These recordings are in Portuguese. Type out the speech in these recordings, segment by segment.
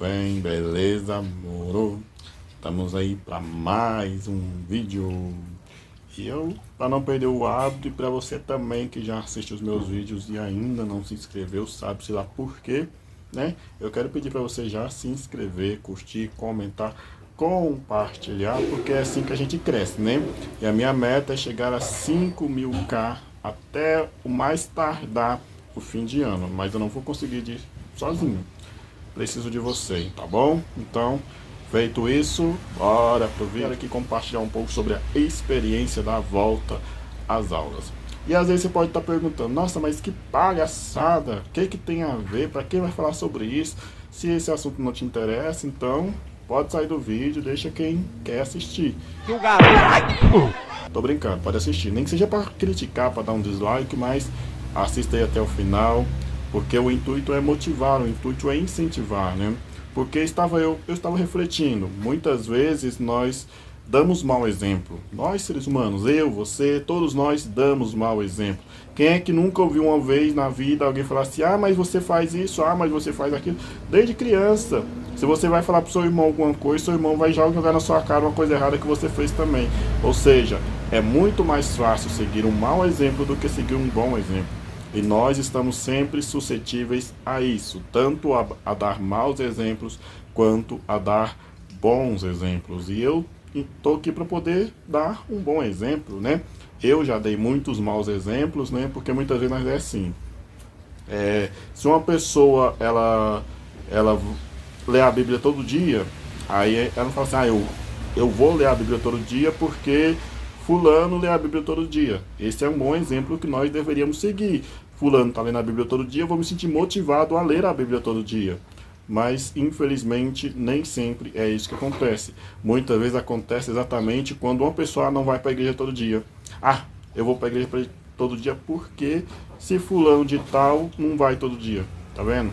bem? Beleza, moro? Estamos aí para mais um vídeo. E para não perder o hábito, e para você também que já assiste os meus vídeos e ainda não se inscreveu, sabe-se lá por quê, né? Eu quero pedir para você já se inscrever, curtir, comentar, compartilhar, porque é assim que a gente cresce, né? E a minha meta é chegar a 5.000k até o mais tardar o fim de ano, mas eu não vou conseguir ir sozinho. Preciso de você, tá bom? Então, feito isso, bora pro vídeo. Quero aqui compartilhar um pouco sobre a experiência da volta às aulas. E às vezes você pode estar perguntando, nossa, mas que palhaçada, o que tem a ver, para quem vai falar sobre isso? Se esse assunto não te interessa, então pode sair do vídeo, deixa quem quer assistir. Tô brincando, pode assistir, nem que seja para criticar, para dar um dislike, mas assista aí até o final, porque o intuito é motivar, o intuito é incentivar, né? Porque eu estava refletindo, muitas vezes nós damos mau exemplo. Nós, seres humanos, eu, você, todos nós damos mau exemplo. Quem é que nunca ouviu uma vez na vida alguém falar assim, ah, mas você faz isso, ah, mas você faz aquilo? Desde criança, se você vai falar pro seu irmão alguma coisa, seu irmão vai já jogar na sua cara uma coisa errada que você fez também. Ou seja, é muito mais fácil seguir um mau exemplo do que seguir um bom exemplo. E nós estamos sempre suscetíveis a isso, tanto a dar maus exemplos, quanto a dar bons exemplos. E eu estou aqui para poder dar um bom exemplo, né? Eu já dei muitos maus exemplos, né? Porque muitas vezes nós é assim. Se uma pessoa, ela lê a Bíblia todo dia, aí ela fala assim, ah, eu vou ler a Bíblia todo dia porque fulano lê a Bíblia todo dia. Esse é um bom exemplo que nós deveríamos seguir. Fulano está lendo a Bíblia todo dia, eu vou me sentir motivado a ler a Bíblia todo dia. Mas, infelizmente, nem sempre é isso que acontece. Muitas vezes acontece exatamente quando uma pessoa não vai para a igreja todo dia. Ah, eu vou para a igreja todo dia porque se fulano de tal não vai todo dia. Tá vendo?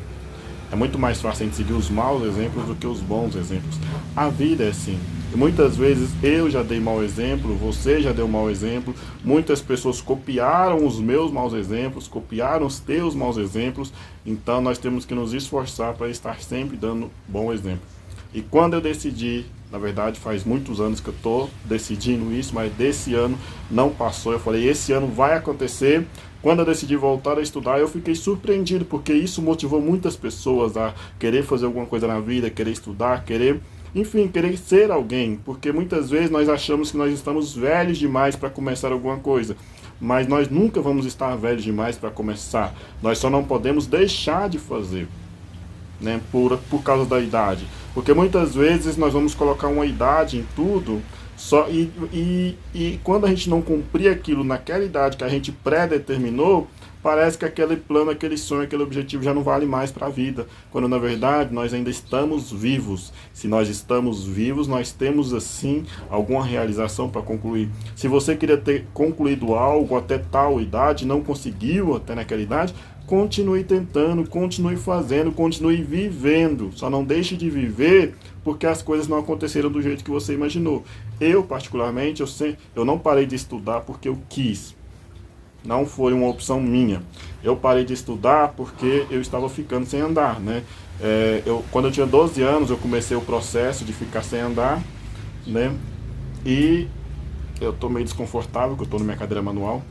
É muito mais fácil a gente seguir os maus exemplos do que os bons exemplos. A vida é assim. E muitas vezes eu já dei mau exemplo, você já deu mau exemplo, muitas pessoas copiaram os meus maus exemplos, copiaram os teus maus exemplos, então nós temos que nos esforçar para estar sempre dando bom exemplo. E quando eu decidi, na verdade faz muitos anos que eu estou decidindo isso, mas desse ano não passou, eu falei, esse ano vai acontecer. Quando eu decidi voltar a estudar, eu fiquei surpreendido, porque isso motivou muitas pessoas a querer fazer alguma coisa na vida, querer estudar, enfim, querer ser alguém, porque muitas vezes nós achamos que nós estamos velhos demais para começar alguma coisa, mas nós nunca vamos estar velhos demais para começar, nós só não podemos deixar de fazer, né, por causa da idade, porque muitas vezes nós vamos colocar uma idade em tudo, e quando a gente não cumprir aquilo naquela idade que a gente pré-determinou, parece que aquele plano, aquele sonho, aquele objetivo já não vale mais para a vida, quando na verdade nós ainda estamos vivos. Se nós estamos vivos, nós temos assim alguma realização para concluir. Se você queria ter concluído algo até tal idade, não conseguiu até naquela idade, continue tentando, continue fazendo, continue vivendo. Só não deixe de viver porque as coisas não aconteceram do jeito que você imaginou. Eu, particularmente, eu não parei de estudar porque eu quis. Não foi uma opção minha. Eu parei de estudar porque eu estava ficando sem andar, né? Quando eu tinha 12 anos, eu comecei o processo de ficar sem andar, né? E eu estou meio desconfortável, porque eu estou na minha cadeira manual.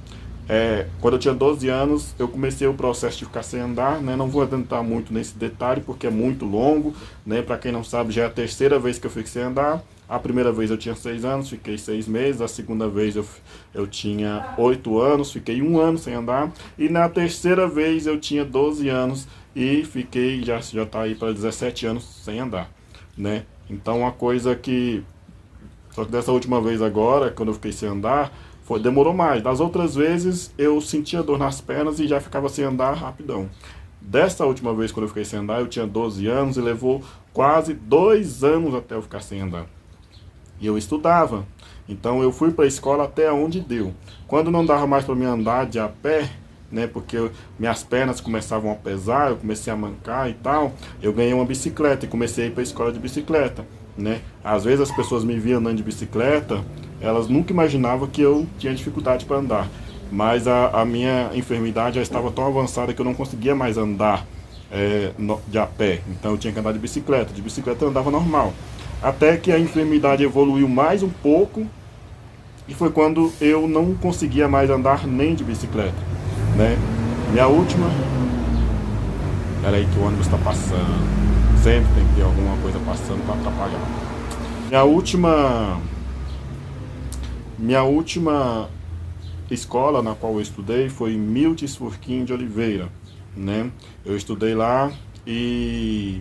Quando eu tinha 12 anos, eu comecei o processo de ficar sem andar, né? Não vou adentrar muito nesse detalhe, porque é muito longo, né? Para quem não sabe, já é a terceira vez que eu fico sem andar. A primeira vez eu tinha 6 anos, fiquei 6 meses. A segunda vez eu tinha 8 anos, fiquei 1 ano sem andar. E na terceira vez eu tinha 12 anos e fiquei, já tá aí para 17 anos sem andar, né? Então uma coisa que... Só que dessa última vez agora, quando eu fiquei sem andar, demorou mais. Das outras vezes eu sentia dor nas pernas e já ficava sem andar rapidão. Dessa última vez, quando eu fiquei sem andar, eu tinha 12 anos e levou quase 2 anos até eu ficar sem andar. E eu estudava. Então eu fui para a escola até onde deu. Quando não dava mais para me andar de a pé, né, porque minhas pernas começavam a pesar, eu comecei a mancar e tal, eu ganhei uma bicicleta e comecei a ir para a escola de bicicleta, né? Às vezes as pessoas me viam andando de bicicleta, elas nunca imaginavam que eu tinha dificuldade para andar. Mas a minha enfermidade já estava tão avançada que eu não conseguia mais andar de a pé, então eu tinha que andar de bicicleta eu andava normal. Até que a enfermidade evoluiu mais um pouco, e foi quando eu não conseguia mais andar nem de bicicleta, né? Minha última... Peraí que o ônibus está passando. Sempre tem que ter alguma coisa passando para atrapalhar. Minha última escola na qual eu estudei foi Miltes Furquim de Oliveira, né? Eu estudei lá e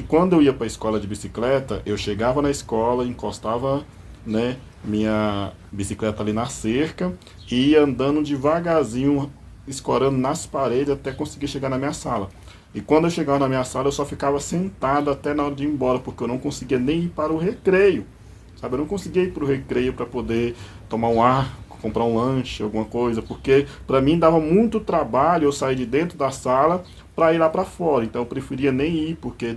quando eu ia para a escola de bicicleta, eu chegava na escola, encostava, né, minha bicicleta ali na cerca e ia andando devagarzinho, escorando nas paredes até conseguir chegar na minha sala. E quando eu chegava na minha sala, eu só ficava sentado até na hora de ir embora, porque eu não conseguia nem ir para o recreio, sabe? Eu não conseguia ir para o recreio para poder tomar um ar, comprar um lanche, alguma coisa, porque para mim dava muito trabalho eu sair de dentro da sala para ir lá para fora. Então eu preferia nem ir, porque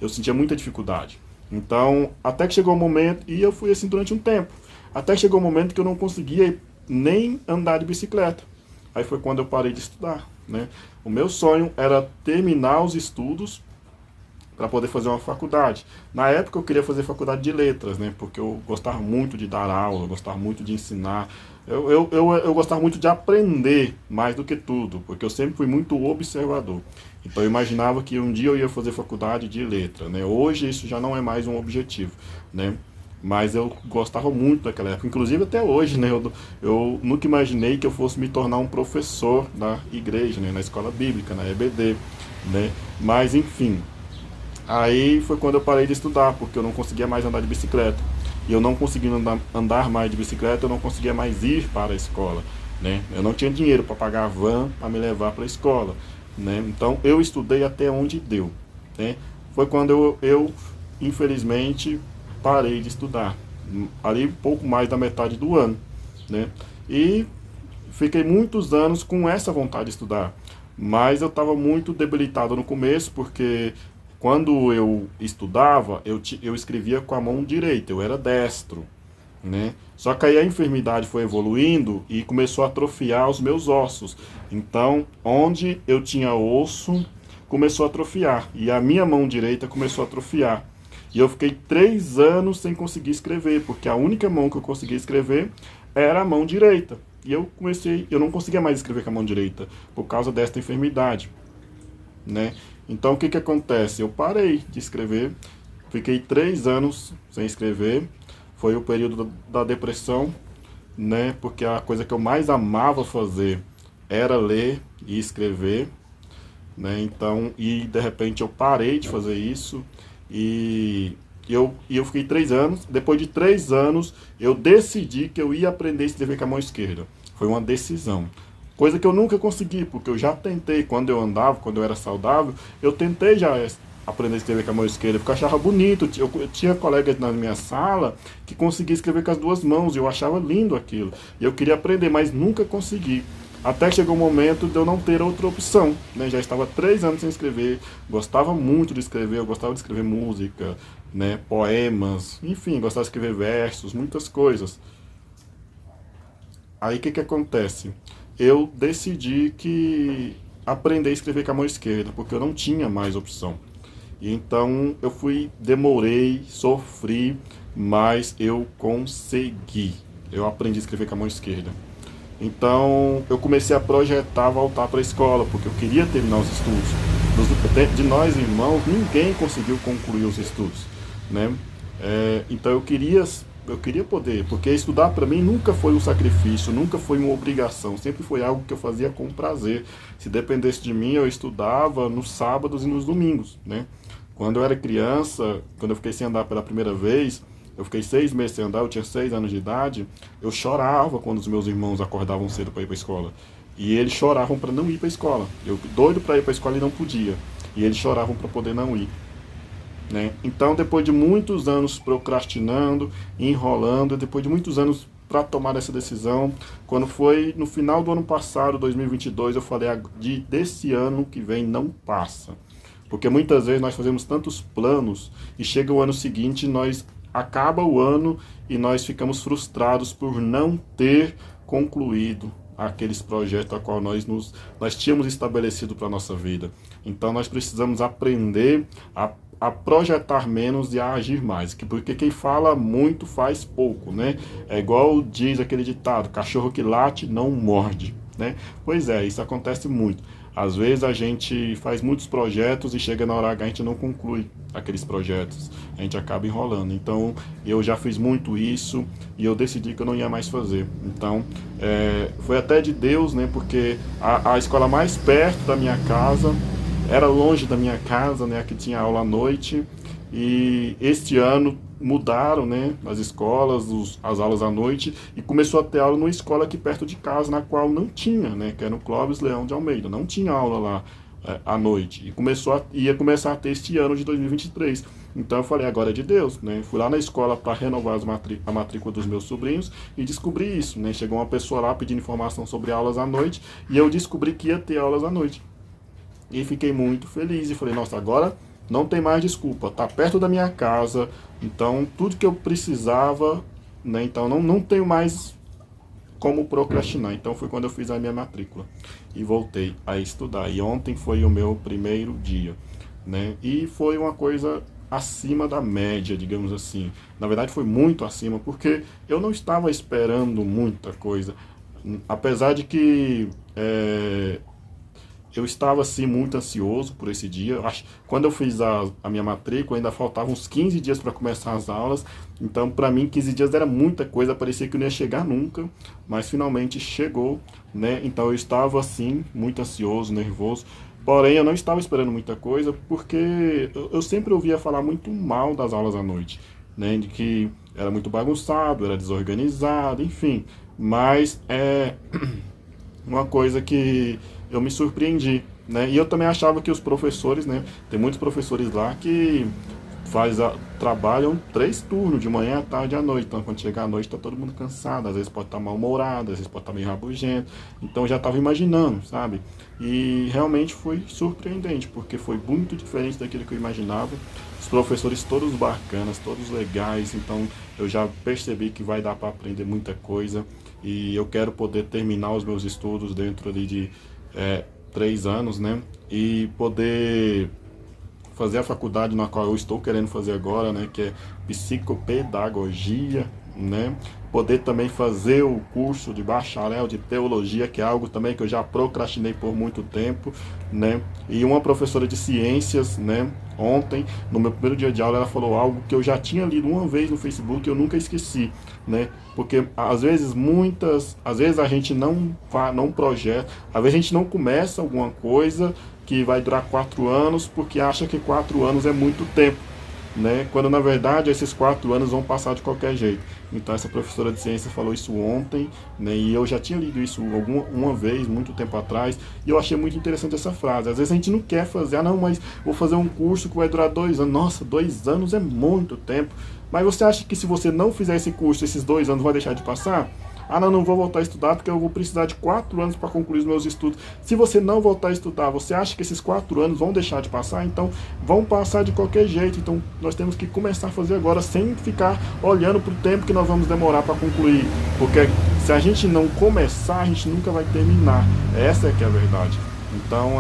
eu sentia muita dificuldade. Então, até que chegou um momento, e eu fui assim durante um tempo, até que chegou um momento que eu não conseguia nem andar de bicicleta. Aí foi quando eu parei de estudar, né? O meu sonho era terminar os estudos para poder fazer uma faculdade. Na época eu queria fazer faculdade de letras, né? Porque eu gostava muito de dar aula, eu gostava muito de ensinar, eu gostava muito de aprender mais do que tudo, porque eu sempre fui muito observador. Então eu imaginava que um dia eu ia fazer faculdade de letras, né? Hoje isso já não é mais um objetivo, né? Mas eu gostava muito daquela época, inclusive até hoje, né? Eu nunca imaginei que eu fosse me tornar um professor na igreja, né? Na escola bíblica, na EBD, né? Mas enfim, aí foi quando eu parei de estudar, porque eu não conseguia mais andar de bicicleta. E eu não conseguindo andar mais de bicicleta, eu não conseguia mais ir para a escola, né? Eu não tinha dinheiro para pagar a van para me levar para a escola, né? Então eu estudei até onde deu, né? Foi quando eu infelizmente parei de estudar, ali pouco mais da metade do ano, né? E fiquei muitos anos com essa vontade de estudar, mas eu estava muito debilitado no começo, porque quando eu estudava, eu escrevia com a mão direita, eu era destro, né? Só que aí a enfermidade foi evoluindo e começou a atrofiar os meus ossos. Então, onde eu tinha osso, começou a atrofiar. E a minha mão direita começou a atrofiar. E eu fiquei 3 anos sem conseguir escrever, porque a única mão que eu conseguia escrever era a mão direita. E eu não conseguia mais escrever com a mão direita, por causa desta enfermidade, né? Então o que acontece? Eu parei de escrever, fiquei 3 anos sem escrever, foi o período da depressão, né? Porque a coisa que eu mais amava fazer era ler e escrever, né? Então, e de repente eu parei de fazer isso, e eu fiquei 3 anos. Depois de 3 anos, eu decidi que eu ia aprender a escrever com a mão esquerda. Foi uma decisão. Coisa que eu nunca consegui, porque eu já tentei, quando eu andava, quando eu era saudável, eu tentei já aprender a escrever com a mão esquerda, porque eu achava bonito. Eu tinha colegas na minha sala que conseguia escrever com as 2 mãos, e eu achava lindo aquilo. E eu queria aprender, mas nunca consegui. Até que chegou o momento de eu não ter outra opção, né? Já estava 3 anos sem escrever, gostava muito de escrever, eu gostava de escrever música, né? Poemas, enfim, gostava de escrever versos, muitas coisas. Aí o que acontece? Eu decidi que aprender a escrever com a mão esquerda, porque eu não tinha mais opção. E então eu demorei, sofri, mas eu consegui. Eu aprendi a escrever com a mão esquerda. Então eu comecei a projetar voltar para a escola, porque eu queria terminar os estudos. De nós irmãos, ninguém conseguiu concluir os estudos, né? Então eu queria poder, porque estudar para mim nunca foi um sacrifício, nunca foi uma obrigação, sempre foi algo que eu fazia com prazer. Se dependesse de mim, eu estudava nos sábados e nos domingos, né? Quando eu era criança, quando eu fiquei sem andar pela primeira vez, eu fiquei 6 meses sem andar, eu tinha 6 anos de idade, eu chorava quando os meus irmãos acordavam cedo para ir para a escola. E eles choravam para não ir para a escola. Eu doido para ir para a escola e não podia. E eles choravam para poder não ir, né? Então, depois de muitos anos procrastinando, enrolando, depois de muitos anos para tomar essa decisão, quando foi no final do ano passado, 2022, eu falei, desse ano que vem não passa. Porque muitas vezes nós fazemos tantos planos e chega o ano seguinte, acaba o ano e nós ficamos frustrados por não ter concluído aqueles projetos a qual nós tínhamos estabelecido para a nossa vida. Então nós precisamos aprender a projetar menos e a agir mais, porque quem fala muito faz pouco, né? É igual diz aquele ditado, cachorro que late não morde, né? Pois é, isso acontece muito. Às vezes a gente faz muitos projetos e chega na hora H a gente não conclui aqueles projetos, a gente acaba enrolando. Então eu já fiz muito isso e eu decidi que eu não ia mais fazer. Então foi até de Deus, né? Porque a escola mais perto da minha casa era longe da minha casa, né? Aqui tinha aula à noite e este ano mudaram, né, as escolas, as aulas à noite e começou a ter aula numa escola aqui perto de casa, na qual não tinha, né, que era o Clóvis Leão de Almeida, não tinha aula lá à noite e ia começar a ter este ano de 2023. Então eu falei, agora é de Deus, né? Fui lá na escola para renovar a matrícula dos meus sobrinhos e descobri isso, né? Chegou uma pessoa lá pedindo informação sobre aulas à noite e eu descobri que ia ter aulas à noite. E fiquei muito feliz e falei, nossa, agora não tem mais desculpa, tá perto da minha casa, então tudo que eu precisava, né, então não tenho mais como procrastinar. Então foi quando eu fiz a minha matrícula e voltei a estudar. E ontem foi o meu primeiro dia, né, e foi uma coisa acima da média, digamos assim. Na verdade foi muito acima, porque eu não estava esperando muita coisa, apesar de que eu estava assim muito ansioso por esse dia. Quando eu fiz a minha matrícula, ainda faltavam uns 15 dias para começar as aulas. Então, para mim, 15 dias era muita coisa, parecia que eu não ia chegar nunca, mas finalmente chegou, né? Então, eu estava assim muito ansioso, nervoso. Porém, eu não estava esperando muita coisa, porque eu sempre ouvia falar muito mal das aulas à noite, né? De que era muito bagunçado, era desorganizado, enfim. Mas é uma coisa que eu me surpreendi, né? E eu também achava que os professores, né? Tem muitos professores lá que trabalham 3 turnos, de manhã, à tarde e à noite. Então, quando chegar à noite, está todo mundo cansado. Às vezes pode estar mal-humorado, às vezes pode estar meio rabugento. Então, eu já estava imaginando, sabe? E realmente foi surpreendente, porque foi muito diferente daquilo que eu imaginava. Os professores todos bacanas, todos legais. Então, eu já percebi que vai dar para aprender muita coisa. E eu quero poder terminar os meus estudos dentro ali de 3 anos, né? E poder fazer a faculdade na qual eu estou querendo fazer agora, né? Que é psicopedagogia, né? Poder também fazer o curso de bacharel de teologia, que é algo também que eu já procrastinei por muito tempo, né? E uma professora de ciências, né? Ontem, no meu primeiro dia de aula, ela falou algo que eu já tinha lido uma vez no Facebook e eu nunca esqueci, né? Porque às vezes a gente não projeta, às vezes a gente não começa alguma coisa que vai durar 4 anos porque acha que 4 anos é muito tempo, né? Quando na verdade esses 4 anos vão passar de qualquer jeito. Então essa professora de ciência falou isso ontem, né? E eu já tinha lido isso uma vez, muito tempo atrás, e eu achei muito interessante essa frase. Às vezes a gente não quer fazer, não, mas vou fazer um curso que vai durar 2 anos. Nossa, 2 anos é muito tempo. Mas você acha que se você não fizer esse curso, esses 2 anos vai deixar de passar? Não vou voltar a estudar porque eu vou precisar de 4 anos para concluir os meus estudos. Se você não voltar a estudar, você acha que esses 4 anos vão deixar de passar? Então, vão passar de qualquer jeito. Então, nós temos que começar a fazer agora, sem ficar olhando para o tempo que nós vamos demorar para concluir. Porque se a gente não começar, a gente nunca vai terminar. Essa é que é a verdade. Então,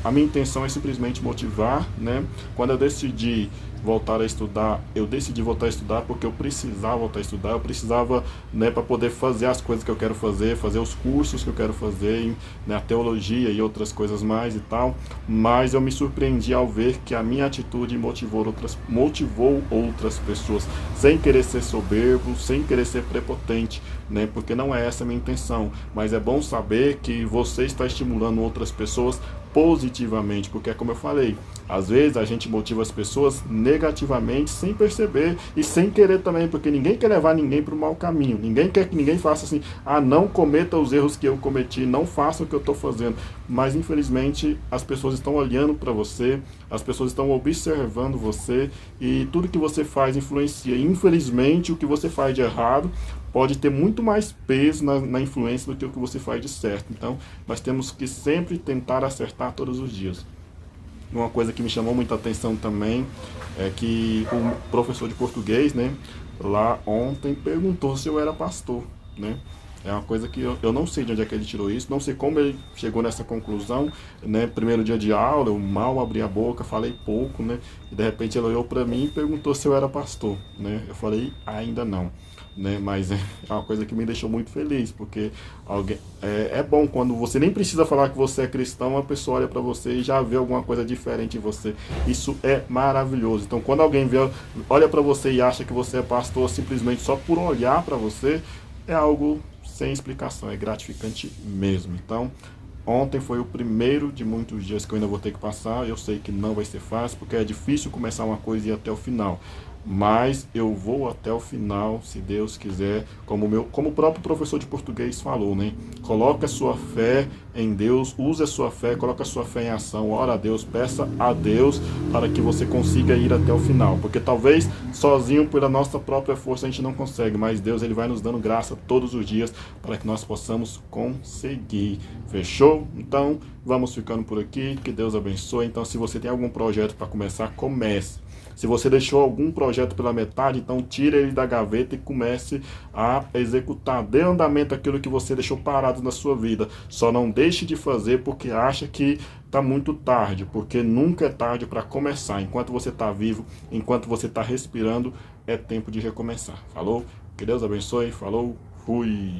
a minha intenção é simplesmente motivar, né? Quando eu decidi voltar a estudar, eu decidi voltar a estudar porque eu precisava voltar a estudar, eu precisava, né, para poder fazer as coisas que eu quero fazer os cursos que eu quero fazer, né, a teologia e outras coisas mais e tal, mas eu me surpreendi ao ver que a minha atitude motivou outras pessoas, sem querer ser soberbo, sem querer ser prepotente, né, porque não é essa a minha intenção, mas é bom saber que você está estimulando outras pessoas positivamente, porque é como eu falei, às vezes a gente motiva as pessoas negativamente sem perceber e sem querer também, porque ninguém quer levar ninguém para o mau caminho, ninguém quer que ninguém faça assim, não cometa os erros que eu cometi, não faça o que eu estou fazendo, mas infelizmente as pessoas estão olhando para você, as pessoas estão observando você e tudo que você faz influencia. Infelizmente o que você faz de errado pode ter muito mais peso na influência do que o que você faz de certo. Então, nós temos que sempre tentar acertar todos os dias. Uma coisa que me chamou muita atenção também é que o professor de português, né, lá ontem perguntou se eu era pastor, né? É uma coisa que eu não sei de onde é que ele tirou isso, não sei como ele chegou nessa conclusão, né? Primeiro dia de aula, eu mal abri a boca, falei pouco, né? E de repente ele olhou para mim e perguntou se eu era pastor, né? Eu falei, ainda não, né? Mas é uma coisa que me deixou muito feliz, porque é bom quando você nem precisa falar que você é cristão, a pessoa olha para você e já vê alguma coisa diferente em você. Isso é maravilhoso. Então, quando alguém olha para você e acha que você é pastor simplesmente só por olhar para você, é algo sem explicação, é gratificante mesmo. Então, ontem foi o primeiro de muitos dias que eu ainda vou ter que passar. Eu sei que não vai ser fácil, porque é difícil começar uma coisa e ir até o final. Mas eu vou até o final, se Deus quiser, como o próprio professor de português falou, né? Coloque a sua fé em Deus, use a sua fé, coloque a sua fé em ação, ora a Deus, peça a Deus para que você consiga ir até o final. Porque talvez sozinho, pela nossa própria força, a gente não consegue, mas Deus ele vai nos dando graça todos os dias para que nós possamos conseguir. Fechou? Então, vamos ficando por aqui, que Deus abençoe. Então, se você tem algum projeto para começar, comece. Se você deixou algum projeto pela metade, então tire ele da gaveta e comece a executar. Dê andamento àquilo que você deixou parado na sua vida. Só não deixe de fazer porque acha que está muito tarde, porque nunca é tarde para começar. Enquanto você está vivo, enquanto você está respirando, é tempo de recomeçar. Falou? Que Deus abençoe. Falou. Fui.